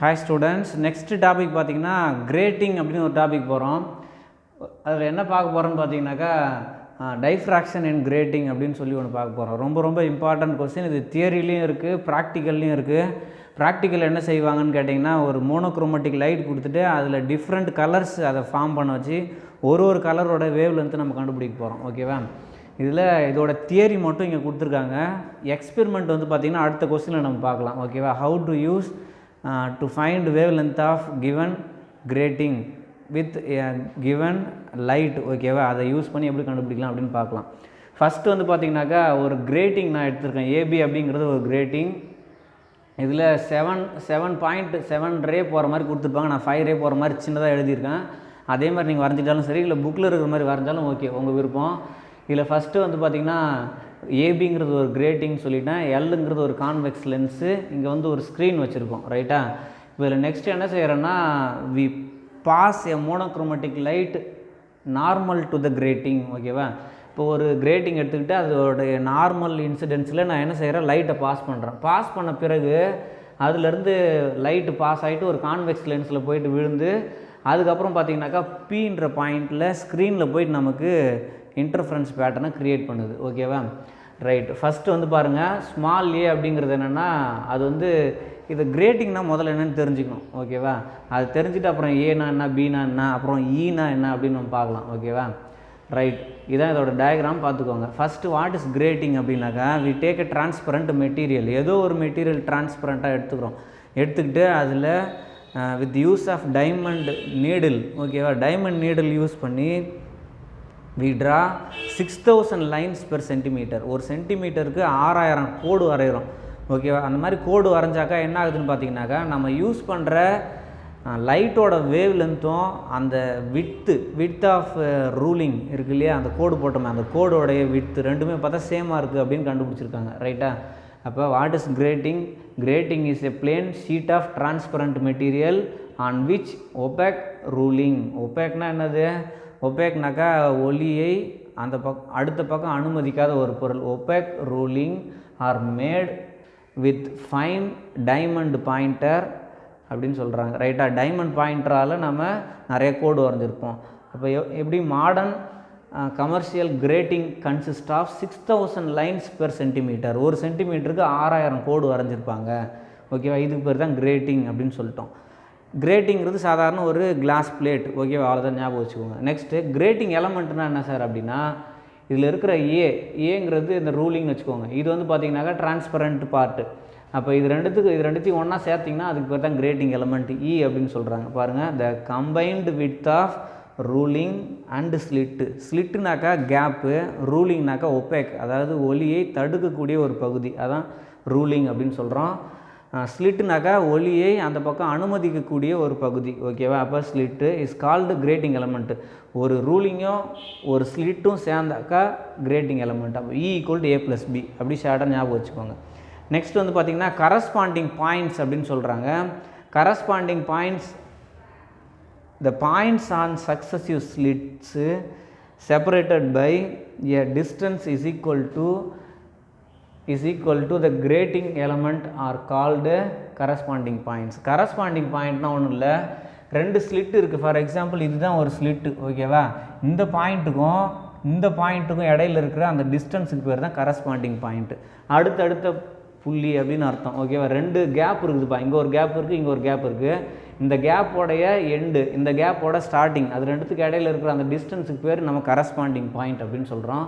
Hi students, next topic பார்த்தீங்கன்னா grating அப்படின்னு ஒரு டாபிக் போகிறோம். அதில் என்ன பார்க்க போகிறோன்னு பார்த்தீங்கன்னாக்கா டைஃப்ராக்ஷன் அண்ட் கிரேட்டிங் அப்படின்னு சொல்லி ஒன்று பார்க்க போகிறோம். ரொம்ப இம்பார்ட்டன்ட் கொஸ்டின். இது தியரிலையும் இருக்குது, ப்ராக்டிக்கல்லையும் இருக்குது. ப்ராக்டிக்கல் என்ன செய்வாங்கன்னு கேட்டிங்கன்னா, ஒரு மோனோக்ரோமேட்டிக் லைட் கொடுத்துட்டு அதில் டிஃப்ரெண்ட் கலர்ஸ் அதை ஃபார்ம் பண்ண வச்சு ஒரு கலரோட வேவ் லென்த்து நம்ம கண்டுபிடிக்க போகிறோம். ஓகேவா? இதில் இதோட தியரி மட்டும் இங்கே கொடுத்துருக்காங்க. எக்ஸ்பெரிமெண்ட் வந்து பார்த்திங்கன்னா அடுத்த கொஸ்டினில் நம்ம பார்க்கலாம். ஓகேவா? How to use to find wavelength of given grating with a given light. ஓகேவா? அதை யூஸ் பண்ணி எப்படி கண்டுபிடிக்கலாம் அப்படின்னு பார்க்கலாம். ஃபஸ்ட்டு வந்து பார்த்திங்கனாக்கா ஒரு கிரேட்டிங் நான் எடுத்திருக்கேன். ஏபி அப்படிங்கிறது ஒரு கிரேட்டிங். இதில் 7.7 ரே போகிற மாதிரி கொடுத்துருப்பாங்க. நான் 5 ரே போகிற மாதிரி சின்னதாக எழுதியிருக்கேன். அதே மாதிரி நீங்கள் வரைஞ்சிட்டாலும் சரி, இல்லை புக்கில் இருக்கிற மாதிரி வரைஞ்சாலும் ஓகே, உங்கள் விருப்பம். இதில் ஃபஸ்ட்டு வந்து பார்த்திங்கன்னா ஏபிங்கிறது ஒரு கிரேட்டிங் சொல்லிட்டேன். எல்லுங்கிறது ஒரு கான்வெக்ஸ் லென்ஸு. இங்கே வந்து ஒரு ஸ்க்ரீன் வச்சுருக்கோம். ரைட்டா? இப்போ இதில் நெக்ஸ்ட் என்ன செய்கிறேன்னா, we pass a monochromatic light normal to the grating. ஓகேவா? இப்போ ஒரு கிரேட்டிங் எடுத்துக்கிட்டு அதோடைய நார்மல் இன்சிடென்ஸில் நான் என்ன செய்கிறேன், லைட்டை பாஸ் பண்ணுறேன். பாஸ் பண்ண பிறகு அதுலேருந்து லைட்டு பாஸ் ஆகிட்டு ஒரு கான்வெக்ஸ் லென்ஸில் போயிட்டு விழுந்து அதுக்கப்புறம் பார்த்திங்கனாக்கா பீன்ற பாயிண்டில் ஸ்க்ரீனில் போயிட்டு நமக்கு இன்டர்ஃபரன்ஸ் பேட்டர்னை க்ரியேட் பண்ணுது. ஓகேவா? ரைட். ஃபஸ்ட்டு வந்து பாருங்கள், ஸ்மால் ஏ அப்படிங்கிறது என்னென்னா, அது வந்து இது கிரேட்டிங்னா முதல்ல என்னென்னு தெரிஞ்சுக்கணும். ஓகேவா? அது தெரிஞ்சுட்டு அப்புறம் ஏனா என்ன, பீனா என்ன, அப்புறம் ஈனா என்ன அப்படின்னு நம்ம பார்க்கலாம். ஓகேவா? ரைட். இதான் இதோட டயக்ராம் பார்த்துக்கோங்க. ஃபஸ்ட்டு வாட் இஸ் கிரேட்டிங் அப்படின்னாக்கா, we take a transparent material. ஏதோ ஒரு மெட்டீரியல் டிரான்ஸ்பரண்ட்டாக எடுத்துக்கிறோம். எடுத்துக்கிட்டு அதில் with use of diamond needle. ஓகேவா? டைமண்ட் நீடில் யூஸ் பண்ணி we draw 6000 lines per centimeter. ஒரு சென்டிமீட்டருக்கு 6000 கோடு வரைகிறோம். ஓகேவா? அந்த மாதிரி கோடு வரைஞ்சாக்கா என்ன ஆகுதுன்னு பார்த்தீங்கன்னாக்கா, நம்ம யூஸ் பண்ணுற லைட்டோட வேவ் லென்த்தும் அந்த விட்த் ஆஃப் ரூலிங் இருக்கு இல்லையா, அந்த கோடு போட்டோமே, அந்த கோடோடைய விட்த் ரெண்டுமே பார்த்தா சேமாக இருக்குது அப்படின்னு கண்டுபிடிச்சிருக்காங்க. ரைட்டா? அப்போ what is grating? Grating is a plane sheet of transparent material on which opaque ruling. ஒபேக்னா என்னது? ஒபேக்னாக்கா ஒளியை அந்த அடுத்த பக்கம் அனுமதிக்காத ஒரு பொருள். Opaque ruling are made with fine diamond pointer அப்படின்னு சொல்கிறாங்க. ரைட்டா? டைமண்ட் பாயிண்டரால் நம்ம நிறைய கோடு வரைஞ்சிருப்போம். அப்போ எப்படி modern commercial grating consist of 6000 lines per centimetre. ஒரு சென்டிமீட்டருக்கு 6000 கோடு வரைஞ்சிருப்பாங்க. ஓகேவா? இதுக்கு பேர் தான் கிரேட்டிங் அப்படின்னு சொல்லிட்டோம். கிரேட்டிங்கிறது சாதாரண ஒரு கிளாஸ் பிளேட். ஓகேவா? அவ்வளோதான், ஞாபகம் வச்சுக்கோங்க. நெக்ஸ்ட்டு கிரேட்டிங் எலமெண்ட்னா என்ன சார் அப்படின்னா, இதில் இருக்கிற ஏங்கிறது இந்த ரூலிங்னு வச்சுக்கோங்க. இது வந்து பார்த்திங்கனாக்கா டிரான்ஸ்பரண்ட் பார்ட்டு. அப்போ இது ரெண்டுத்தையும் ஒன்றா சேர்த்திங்கன்னா அதுக்கு பேர் தான் கிரேட்டிங் எலமெண்ட் இ அப்படின்னு சொல்கிறாங்க. பாருங்கள், the combined width of ruling and slit. ஸ்லிட்டுனாக்கா கேப்பு, ரூலிங்னாக்கா ஒபேக், அதாவது ஒளியை தடுக்கக்கூடிய ஒரு பகுதி, அதான் ரூலிங் அப்படின்னு சொல்கிறோம். ஸ்லிட்டுனாக்கா ஒளியை அந்த பக்கம் அனுமதிக்கக்கூடிய ஒரு பகுதி. ஓகேவா? அப்போ slit is called grating element. ஒரு ரூலிங்கும் ஒரு ஸ்லிட்டும் சேர்ந்தாக்கா கிரேட்டிங் எலமெண்ட். அப்போ இ ஈக்குவல் டு A+B அப்படி ஷார்ட்டாக ஞாபகம் வச்சுக்கோங்க. நெக்ஸ்ட் வந்து பார்த்திங்கன்னா கரஸ்பாண்டிங் பாயிண்ட்ஸ் அப்படின்னு சொல்கிறாங்க. Corresponding points, the points on successive slits separated by a distance is equal to the grating element are called corresponding points. corresponding pointனா ஒன்றும் இல்லை, ரெண்டு ஸ்லிட் இருக்குது. ஃபார் எக்ஸாம்பிள் இதுதான் ஒரு ஸ்லிட்டு. ஓகேவா? இந்த பாயிண்ட்டுக்கும் இடையில இருக்கிற அந்த டிஸ்டன்ஸுக்கு பேர் தான் கரஸ்பாண்டிங் பாயிண்ட்டு. அடுத்தடுத்த புள்ளி அப்படின்னு அர்த்தம். ஓகேவா? ரெண்டு கேப் இருக்குதுப்பா. இங்கே ஒரு கேப் இருக்குது, இங்கே ஒரு கேப் இருக்குது. இந்த கேப்போடைய எண்டு, இந்த கேப்போட ஸ்டார்டிங், அது ரெண்டுத்துக்கு இடையில இருக்கிற அந்த டிஸ்டன்ஸுக்கு பேர் நம்ம கரஸ்பாண்டிங் பாயிண்ட் அப்படின்னு சொல்கிறோம்.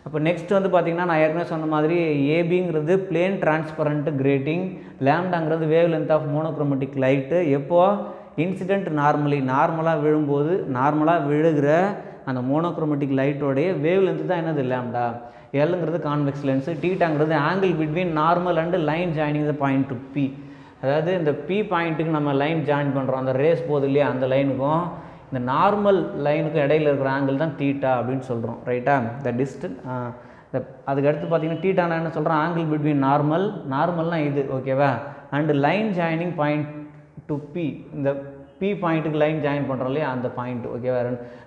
அப்போ நெக்ஸ்ட் வந்து பார்த்திங்கன்னா, நான் ஏற்கனவே சொன்ன மாதிரி ஏபிங்கிறது பிளேன் டிரான்ஸ்பரண்ட் கிரேட்டிங், லேம்டாங்கிறது wave length of monochromatic light. எப்போது இன்சிடென்ட் நார்மலாக விழும்போது, நார்மலாக விழுகிற அந்த மோனோக்ரோமேட்டிக் லைட்டோடைய வேவ் லென்த்து தான் என்னது, லேம்டா. எல்லுங்கிறது கான்வெக்ஸ் லென்ஸு, டீட்டாங்கிறது angle between normal and line joining the point to P. அதாவது இந்த பி பாயிண்ட்டுக்கு நம்ம லைன் ஜாயின் பண்ணுறோம், அந்த ரேஸ் போகுது இல்லையா, அந்த லைனுக்கும் இந்த நார்மல் லைனுக்கும் இடையில இருக்கிற ஆங்கிள் தான் தீட்டா அப்படின்னு சொல்கிறோம். ரைட்டா? த டிஸ்டன்ஸ் அதுக்கு அடுத்து பார்த்திங்கன்னா தீட்டானா என்ன சொல்கிறோம், ஆங்கிள் பிட்வீன் நார்மல்னால் இது. ஓகேவா? And line joining point to P, இந்த பி பாயிண்ட்டுக்கு லைன் ஜாயின் பண்ணுறோம் இல்லையா, அந்த பாயிண்ட். ஓகேவா?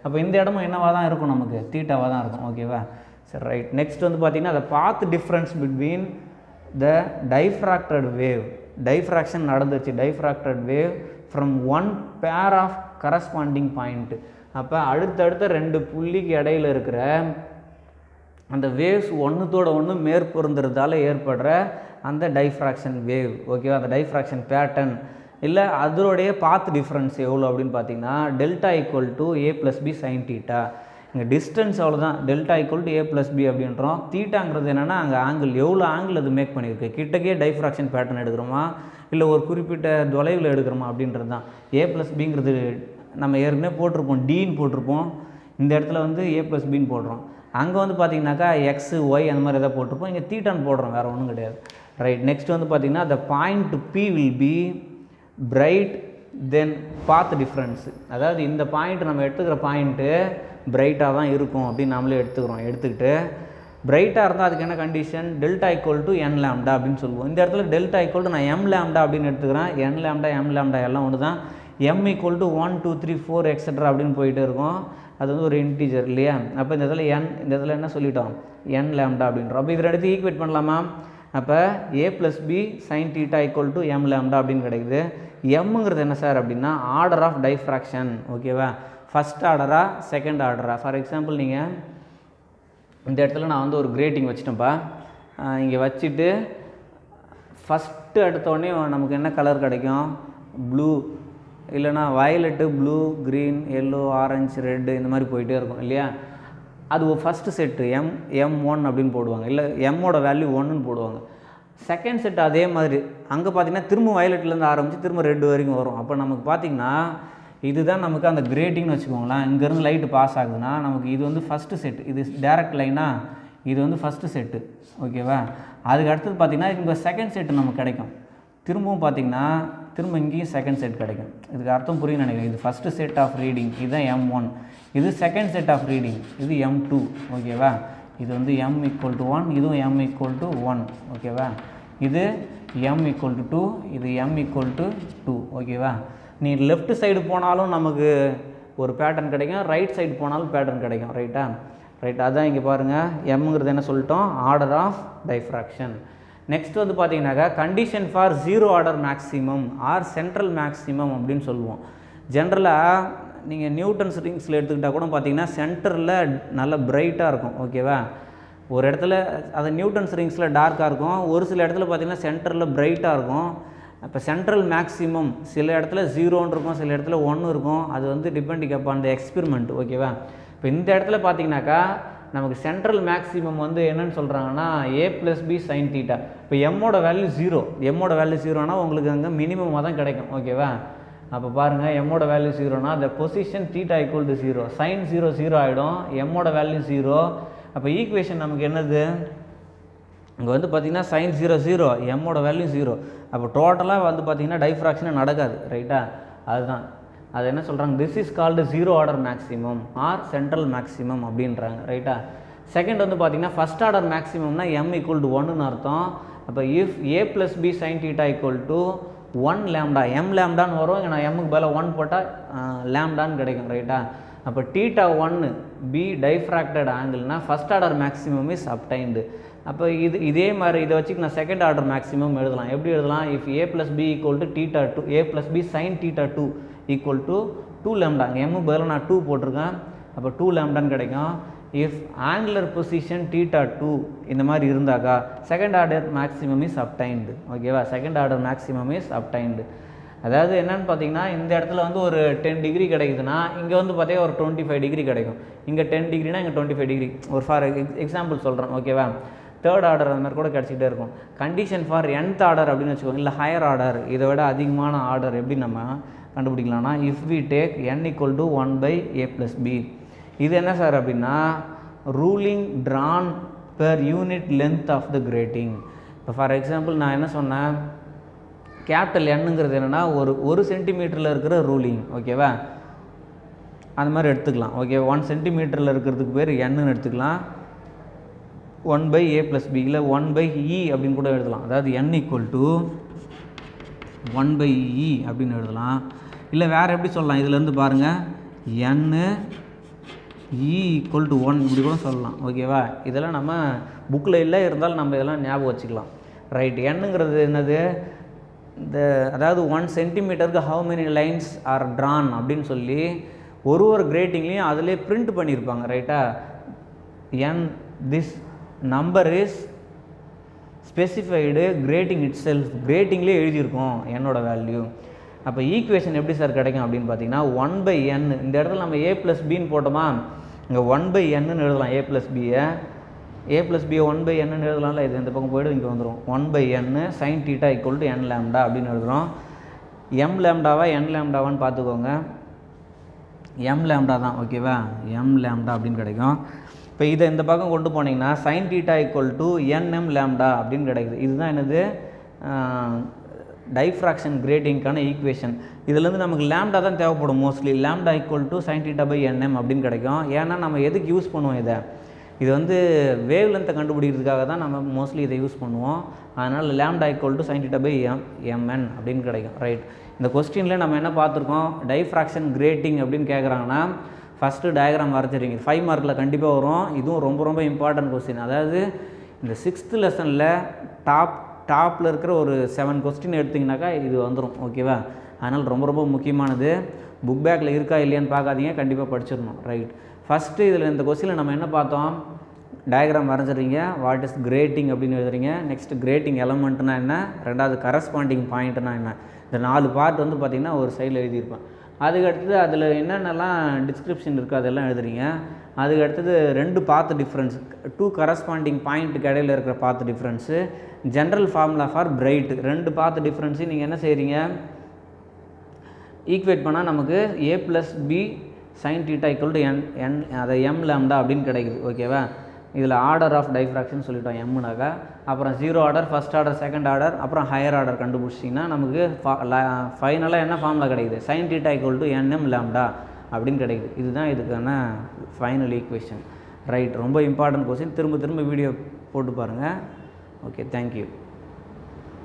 அப்போ இந்த இடமும் என்னவாக தான் இருக்கும், நமக்கு தீட்டாவாக தான் இருக்கும். ஓகேவா? சரி, ரைட். நெக்ஸ்ட் வந்து பார்த்திங்கன்னா the path difference between the diffracted wave diffraction நடந்துச்சு, diffracted wave from one pair of corresponding point. அப்போ அடுத்தடுத்த 2 புள்ளிக்கு இடையில் இருக்கிற அந்த வேவ்ஸ் ஒன்றுத்தோட ஒன்று மேற்பொருந்துறதால ஏற்படுற அந்த டைஃப்ராக்ஷன் வேவ், ஓகேவா, அந்த டைஃப்ராக்ஷன் பேட்டர்ன் இல்லை அதோடைய பாத் டிஃப்ரென்ஸ் எவ்வளோ அப்படின்னு பார்த்தீங்கன்னா delta equal to A plus B sine theta. இங்கே டிஸ்டன்ஸ் அவ்வளோதான், delta equal to A plus B அப்படின்றோம். தீட்டாங்கிறது என்னென்னா அங்கே ஆங்கிள், எவ்வளோ ஆங்கிள் அது மேக் பண்ணியிருக்கு, கிட்டக்கே டைஃப்ராக்ஷன் பேட்டர்ன் எடுக்கிறோமா இல்லை ஒரு குறிப்பிட்ட தொலைவில் எடுக்கிறோமா அப்படின்றது தான். ஏ ப்ளஸ் பிங்கிறது நம்ம ஏற்கனவே போட்டிருப்போம், டின்னு போட்டிருப்போம். இந்த இடத்துல வந்து ஏ ப்ளஸ் பின்னு போடுறோம். அங்கே வந்து பார்த்திங்கனாக்கா எக்ஸு ஒய் அந்த மாதிரி எதாவது போட்டிருப்போம். இங்கே தீட்டான்னு போடுறோம், வேறு ஒன்றும் கிடையாது. ரைட். நெக்ஸ்ட் வந்து பார்த்திங்கன்னா the point P will be bright then path difference. அதாவது இந்த பாயிண்ட் நம்ம எடுத்துக்கிற பாயிண்ட்டு பிரைட்டாக தான் இருக்கும் அப்படின்னு நம்மளே எடுத்துக்கிட்டு பிரைட்டாக இருந்தால் அதுக்கு என்ன condition, delta equal to N lambda அப்படின்னு சொல்லுவோம். இந்த இடத்துல டெல்டா ஈக்குவல் டு நான் எம் லேம்டா அப்படின்னு எடுத்துக்கிறேன். என் லேம்டா எம் லேம்டா எல்லாம் ஒன்று தான். எம் ஈக்குவல் டு 1 2 3 4 எக்ஸெட்ரா அப்படின்னு போயிட்டு இருக்கும். அது வந்து ஒரு இன்டீஜர் இல்லையா. அப்போ இந்த இடத்துல இந்த இடத்துல என்ன சொல்லிட்டோம், என் லேம்டா அப்படின்றோம். அப்போ இதில் எடுத்து ஈக்குவேட் பண்ணலாமா. அப்போ A plus B sine theta equal to M lambda அப்படின்னு கிடைக்குது. எம்ங்கிறது என்ன சார் அப்படின்னா ஆர்டர் ஆஃப் டைஃப்ராக்ஷன், ஓகேவா, ஃபஸ்ட் ஆர்டரா செகண்ட் ஆர்டரா. ஃபார் எக்ஸாம்பிள் நீங்கள் இந்த இடத்துல நான் வந்து ஒரு கிரேட்டிங் வச்சுட்டேன்ப்பா. இங்கே வச்சுட்டு ஃபஸ்ட்டு எடுத்தோடனே நமக்கு என்ன கலர் கிடைக்கும், ப்ளூ இல்லைனா violet, blue, green, yellow, orange, red இந்த மாதிரி போயிட்டே இருக்கும் இல்லையா. அது ஒரு ஃபஸ்ட்டு செட்டு M1 அப்படின்னு போடுவாங்க, இல்லை எம்மோட வேல்யூ 1ன்னு போடுவாங்க. செகண்ட் செட் அதே மாதிரி அங்கே பார்த்திங்கன்னா திரும்ப வயலட்லேருந்து ஆரம்பித்து திரும்ப ரெட் வரைக்கும் வரும். அப்போ நமக்கு பார்த்திங்கன்னா இதுதான் நமக்கு அந்த கிரேட்டிங்னு வச்சுக்கோங்களேன். இங்கேருந்து லைட்டு பாஸ் ஆகுதுன்னா நமக்கு இது வந்து ஃபஸ்ட்டு செட்டு, இது டேரக்ட் லைனாக இது வந்து ஃபஸ்ட்டு செட்டு, ஓகேவா. அதுக்கு அடுத்தது பார்த்திங்கன்னா இங்கே செகண்ட் செட்டு நமக்கு கிடைக்கும். திரும்பவும் பார்த்திங்கன்னா திரும்ப இங்கேயும் செகண்ட் செட் கிடைக்கும். இதுக்கு அர்த்தம் புரியும் நினைக்கிறேன். இது ஃபஸ்ட்டு செட் ஆஃப் ரீடிங், இதுதான் M1. இது செகண்ட் செட் ஆஃப் ரீடிங், இது M2, ஓகேவா. இது வந்து M ஈக்குவல் டு 1, இதுவும் M ஈக்குவல் டு 1, ஓகேவா. இது M ஈக்குவல் டு 2, இது M ஈக்குவல் டு 2, ஓகேவா. நீ லெஃப்ட் சைடு போனாலும் நமக்கு ஒரு பேட்டர்ன் கிடைக்கும், ரைட் சைடு போனாலும் பேட்டர்ன் கிடைக்கும், ரைட்டா. ரைட். அதான் இங்கே பாருங்கள், எம்ங்கிறது என்ன சொல்லிட்டோம், ஆர்டர் ஆஃப் டைஃப்ராக்ஷன். நெக்ஸ்ட் வந்து பார்த்தீங்கன்னாக்கா condition for 0 order maximum or central maximum அப்படின்னு சொல்லுவோம். ஜென்ரலாக நீங்கள் நியூட்டன்ஸ் ரிங்ஸில் எடுத்துக்கிட்டால் கூட பார்த்தீங்கன்னா சென்டரில் நல்ல பிரைட்டாக இருக்கும், ஓகேவா. ஒரு இடத்துல அது நியூட்டன்ஸ் ரிங்ஸில் டார்க்காக இருக்கும், ஒரு சில இடத்துல பார்த்திங்கன்னா சென்டரில் பிரைட்டாக இருக்கும். இப்போ சென்ட்ரல் மேக்ஸிமம் சில இடத்துல 0ன்னு இருக்கும், சில இடத்துல 1 இருக்கும். அது வந்து டிபெண்டிங் அப்பான் த எக்ஸ்பெரிமெண்ட், ஓகேவா. இப்போ இந்த இடத்துல பார்த்தீங்கன்னாக்கா நமக்கு சென்ட்ரல் மேக்ஸிமம் வந்து என்னென்னு சொல்கிறாங்கன்னா ஏ ப்ளஸ் பி சைன் தீட்டா. இப்போ எம்மோட வேல்யூ 0, எம்மோட வேல்யூ 0னா உங்களுக்கு அங்கே மினிமமாக தான் கிடைக்கும், ஓகேவா. அப்போ பாருங்கள், எம்மோட வேல்யூ 0னா the position theta equal to 0, sine 0 0 ஆகிடும், எம்மோட வேல்யூ 0. அப்போ ஈக்குவேஷன் நமக்கு என்னது, இங்கே வந்து பார்த்திங்கன்னா சைன் 0 0, எம்மோட வேல்யூ 0. அப்போ டோட்டலாக வந்து பார்த்திங்கன்னா டைஃப்ராக்ஷனே நடக்காது, ரைட்டா. அதுதான் அது என்ன சொல்கிறாங்க, this is called 0 order maximum or central maximum அப்படின்றாங்க, ரைட்டா. செகண்ட் வந்து பார்த்திங்கன்னா ஃபஸ்ட் ஆர்டர் மேக்ஸிமம்னா M ஈக்குவல் டு 1ன்னு அர்த்தம். அப்போ if A plus B sine theta equal to 1 lambda, M லேம்டான்னு வரும். இங்கே நான் எம்முக்கு பதில் 1 போட்டால் லேம்டான்னு கிடைக்கும், ரைட்டா. அப்போ தீட்டா 1 பி டைஃப்ராக்டட் ஆங்கிள்னா first order maximum is obtained. அப்போ இதே மாதிரி இதை வச்சுக்கு நான் செகண்ட் ஆர்டர் மேக்ஸிமம் எழுதலாம். எப்படி எழுதலாம், if A plus B equal to theta 2, A plus B sine theta 2 equal to 2 lambda. எம்முக்கு பதில் நான் 2 போட்டிருக்கேன், அப்போ 2 லேம்டான்னு கிடைக்கும். இஃப் ஆங்குலர் பொசிஷன் தீட்டா 2 இந்த மாதிரி இருந்தாக்கா second order maximum is obtained, ஓகேவா. Second order maximum is obtained. அதாவது என்னென்னு பார்த்தீங்கன்னா இந்த இடத்துல வந்து ஒரு 10 டிகிரி கிடைக்குதுன்னா இங்கே வந்து பார்த்தீங்கன்னா ஒரு 25 டிகிரி கிடைக்கும். இங்கே 10 டிகிரினா இங்கே 25 டிகிரி. ஒரு ஃபார் எக்ஸாம்பிள் சொல்கிறேன், ஓகேவா. தேர்ட் ஆர்டர் அந்த மாதிரி கூட கிடச்சிக்கிட்டே இருக்கும். கண்டிஷன் ஃபார் nth ஆர்டர் அப்படின்னு வச்சுக்கோங்க, இல்லை ஹையர் ஆர்டர், இதை விட அதிகமான ஆர்டர் எப்படி நம்ம கண்டுபிடிக்கலாம்னா if we take n equal to 1 by A plus B. இது என்ன சார் அப்படின்னா ruling drawn per unit length of the grating. இப்போ ஃபார் எக்ஸாம்பிள் நான் என்ன சொன்னேன், கேபிட்டல் என்னங்கிறது என்னென்னா ஒரு சென்டிமீட்டரில் இருக்கிற ரூலிங், ஓகேவா. அந்த மாதிரி எடுத்துக்கலாம், ஓகே. 1 சென்டிமீட்டரில் இருக்கிறதுக்கு பேர் என்னன்னு எடுத்துக்கலாம். 1 பை ஏ ப்ளஸ் பி, இல்லை 1 பை இ அப்படின்னு கூட எழுதலாம். அதாவது n ஈக்குவல் டு 1 பை இ அப்படின்னு எழுதலாம். இல்லை வேறு எப்படி சொல்லலாம், இதுலேருந்து பாருங்கள், n இ ஈக்குவல் டு 1 இப்படி கூட சொல்லலாம், ஓகேவா. இதெல்லாம் நம்ம புக்கில் இல்லை, இருந்தாலும் நம்ம இதெல்லாம் ஞாபகம் வச்சுக்கலாம், ரைட். என்னங்கிறது என்னது, இந்த அதாவது 1 சென்டிமீட்டருக்கு how many lines are drawn அப்படின்னு சொல்லி ஒரு கிரேட்டிங்லேயும் அதிலே பிரிண்ட் பண்ணியிருப்பாங்க ரைட்டா. N this number is specified grating itself, கிரேட்டிங்லேயே எழுதியிருக்கோம் என்னோட வேல்யூ. அப்போ ஈக்குவேஷன் எப்படி சார் கிடைக்கும் அப்படின்னு பார்த்தீங்கன்னா 1/n, இந்த இடத்துல நம்ம a + bன்னு போட்டோமா, இங்கே 1/nன்னு எழுதலாம். a + b-யை 1/nன்னு எழுதலாம்ல, இது இந்த பக்கம் போய்ட்டு இங்கே வந்துடும். 1/n sin θ = n லாம்டா அப்படின்னு எழுதுகிறோம். m லாம்டாவா n லாம்டாவான்னு பார்த்துக்கோங்க. m லாம்டா தான், ஓகேவா, m லாம்டா அப்படின்னு கிடைக்கும். இப்போ இதை இந்த பக்கம் கொண்டு போனீங்கன்னா sin θ = nm லாம்டா அப்படின்னு கிடைக்குது. இதுதான் என்னது டைஃப்ராக்ஷன் கிரேட்டிங்கான ஈக்குவேஷன். இதுலேருந்து நமக்கு லாம்டா தான் தேவைப்படும் மோஸ்ட்லி. லாம்டா = sin θ/nm அப்படின்னு கிடைக்கும். ஏன்னா நம்ம எதுக்கு யூஸ் பண்ணுவோம் இதை, இது வந்து வேவ் லென்த்தை கண்டுபிடிக்கிறதுக்காக தான் நம்ம மோஸ்ட்லி இதை யூஸ் பண்ணுவோம். அதனால் லாம்டா = sin θ/mn அப்படின்னு கிடைக்கும். ரைட், இந்த கொஸ்டினில் நம்ம என்ன பார்த்துருக்கோம், டைஃப்ராக்ஷன் கிரேட்டிங் அப்படின்னு கேட்குறாங்கன்னா ஃபஸ்ட்டு டயக்ராம் வரைஞ்சிருங்க. 5 மார்க்கில் கண்டிப்பாக வரும். இதுவும் ரொம்ப இம்பார்ட்டன்ட் கொஸ்டின். அதாவது இந்த 6th லெசனில் டாப்பில் இருக்கிற ஒரு 7 கொஸ்டின் எடுத்திங்கனாக்கா இது வந்துடும், ஓகேவா. அதனால் ரொம்ப முக்கியமானது. புக் பேக்கில் இருக்கா இல்லையான்னு பார்க்காதீங்க, கண்டிப்பாக படிச்சிடணும். ரைட், ஃபஸ்ட்டு இதில் இந்த கொஸ்டினில் நம்ம என்ன பார்த்தோம், டயக்ராம் வரைஞ்சிடுறீங்க, வாட் இஸ் கிரேட்டிங் அப்படின்னு எழுதுறீங்க. நெக்ஸ்ட் கிரேட்டிங் எலமெண்ட்னா என்ன, ரெண்டாவது கரஸ்பாண்டிங் பாயிண்ட்னா என்ன, இந்த 4 பார்ட் வந்து பார்த்திங்கன்னா ஒரு சைடில் எழுதியிருப்பேன். அதுக்கடுத்தது அதில் என்னென்னலாம் டிஸ்கிரிப்ஷன் இருக்குது அதெல்லாம் எழுதுறீங்க. அதுக்கடுத்தது 2 பாத் டிஃப்ரென்ஸ், 2 கரஸ்பாண்டிங் பாயிண்ட்டுக்கு இடையில் இருக்கிற path difference, general formula for bright, 2 path டிஃப்ரென்ஸையும் நீங்கள் என்ன செய்கிறீங்க, ஈக்குவேட் பண்ணால் நமக்கு a + b sin θ = n அதை m லாம்டா அப்படின்னு கிடைக்குது, ஓகேவா. இதில் ஆர்டர் ஆஃப் டைஃப்ராக்ஷன் சொல்லிட்டோம் எம்னாக்கா. அப்புறம் 0 order, first order, second order, அப்புறம் ஹையர் ஆர்டர் கண்டுபிடிச்சிங்கன்னா நமக்கு ஃபைனலாக என்ன ஃபார்முலா கிடைக்குது, sin θ = nm லாம்டா அப்படின்னு கிடைக்குது. இதுதான் இதுக்கான ஃபைனல் ஈக்குவேஷன். ரைட், ரொம்ப இம்பார்ட்டன்ட் கொஸ்டின். திரும்ப வீடியோ போட்டு பாருங்கள். Okay, thank you.